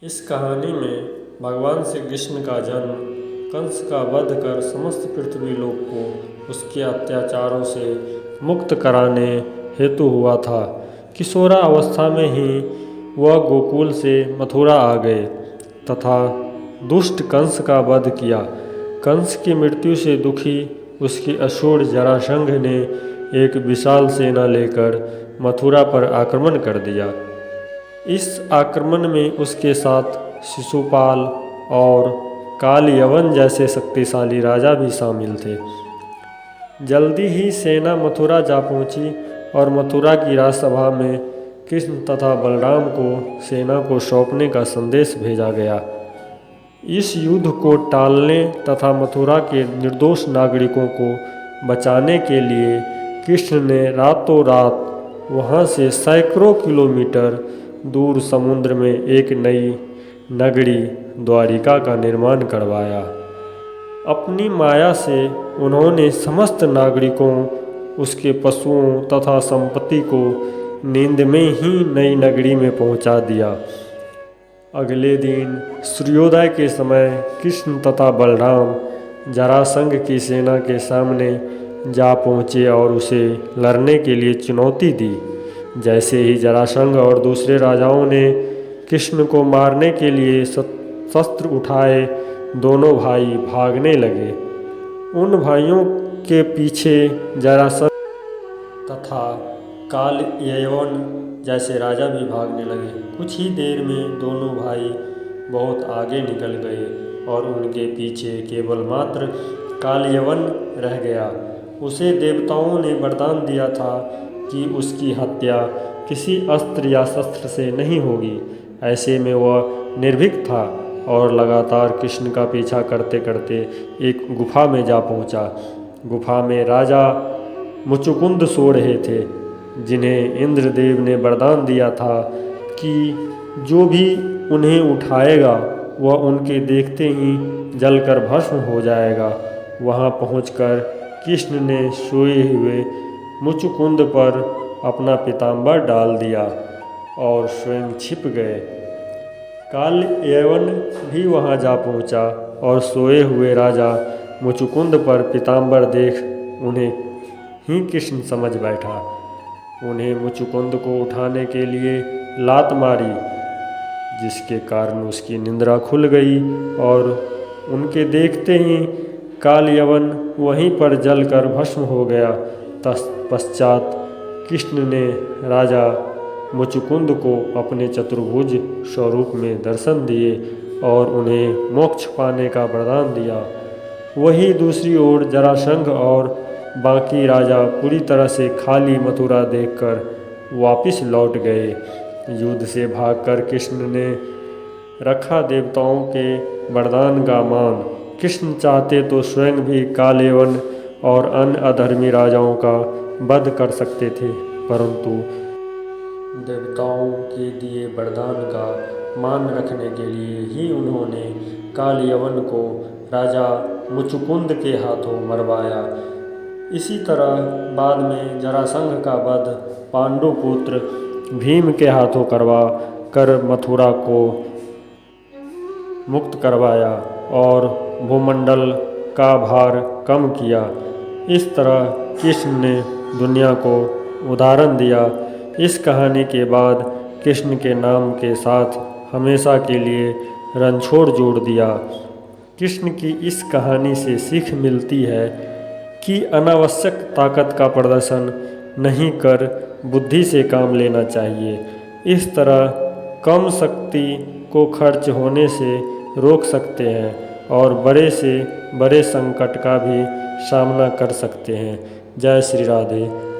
इस कहानी में भगवान श्री कृष्ण का जन्म कंस का वध कर समस्त पृथ्वी लोक को उसके अत्याचारों से मुक्त कराने हेतु हुआ था। किशोरावस्था में ही वह गोकुल से मथुरा आ गए तथा दुष्ट कंस का वध किया। कंस की मृत्यु से दुखी उसके असुर जरासंध ने एक विशाल सेना लेकर मथुरा पर आक्रमण कर दिया। इस आक्रमण में उसके साथ शिशुपाल और काल यवन जैसे शक्तिशाली राजा भी शामिल थे। जल्दी ही सेना मथुरा जा पहुंची और मथुरा की राजसभा में कृष्ण तथा बलराम को सेना को सौंपने का संदेश भेजा गया। इस युद्ध को टालने तथा मथुरा के निर्दोष नागरिकों को बचाने के लिए कृष्ण ने रातों रात वहां से सैकड़ों किलोमीटर दूर समुद्र में एक नई नगरी द्वारिका का निर्माण करवाया। अपनी माया से उन्होंने समस्त नागरिकों, उसके पशुओं तथा संपत्ति को नींद में ही नई नगरी में पहुंचा दिया। अगले दिन सूर्योदय के समय कृष्ण तथा बलराम जरासंध की सेना के सामने जा पहुँचे और उसे लड़ने के लिए चुनौती दी। जैसे ही जरासंध और दूसरे राजाओं ने कृष्ण को मारने के लिए शस्त्र उठाए, दोनों भाई भागने लगे। उन भाइयों के पीछे जरासंध तथा काल यवन जैसे राजा भी भागने लगे। कुछ ही देर में दोनों भाई बहुत आगे निकल गए और उनके पीछे केवल मात्र काल यवन रह गया। उसे देवताओं ने वरदान दिया था कि उसकी हत्या किसी अस्त्र या शस्त्र से नहीं होगी। ऐसे में वह निर्भीक था और लगातार कृष्ण का पीछा करते करते एक गुफा में जा पहुंचा। गुफा में राजा मुचुकुंद सो रहे थे, जिन्हें इंद्रदेव ने वरदान दिया था कि जो भी उन्हें उठाएगा वह उनके देखते ही जलकर भस्म हो जाएगा। वहां पहुंचकर कृष्ण ने सोए हुए मुचुकुंद पर अपना पीताम्बर डाल दिया और स्वयं छिप गए। काल यवन भी वहां जा पहुंचा और सोए हुए राजा मुचुकुंद पर पीताम्बर देख उन्हें ही कृष्ण समझ बैठा। उन्हें मुचुकुंद को उठाने के लिए लात मारी, जिसके कारण उसकी निद्रा खुल गई और उनके देखते ही काल यवन वहीं पर जलकर भस्म हो गया। तत्पश्चात कृष्ण ने राजा मुचुकुंद को अपने चतुर्भुज स्वरूप में दर्शन दिए और उन्हें मोक्ष पाने का वरदान दिया। वहीं दूसरी ओर जरासंध और बाकी राजा पूरी तरह से खाली मथुरा देखकर वापस लौट गए। युद्ध से भागकर कृष्ण ने रखा देवताओं के वरदान का मान। कृष्ण चाहते तो स्वयं भी काल यवन और अन्य अधर्मी राजाओं का वध कर सकते थे, परंतु देवताओं के दिए वरदान का मान रखने के लिए ही उन्होंने काल यवन को राजा मुचुकुंद के हाथों मरवाया। इसी तरह बाद में जरासंध का वध पांडु पुत्र भीम के हाथों करवा कर मथुरा को मुक्त करवाया और भूमंडल का भार कम किया। इस तरह कृष्ण ने दुनिया को उदाहरण दिया। इस कहानी के बाद कृष्ण के नाम के साथ हमेशा के लिए रणछोड़ जोड़ दिया। कृष्ण की इस कहानी से सीख मिलती है कि अनावश्यक ताकत का प्रदर्शन नहीं कर बुद्धि से काम लेना चाहिए। इस तरह कम शक्ति को खर्च होने से रोक सकते हैं और बड़े से बड़े संकट का भी सामना कर सकते हैं। जय श्री राधे।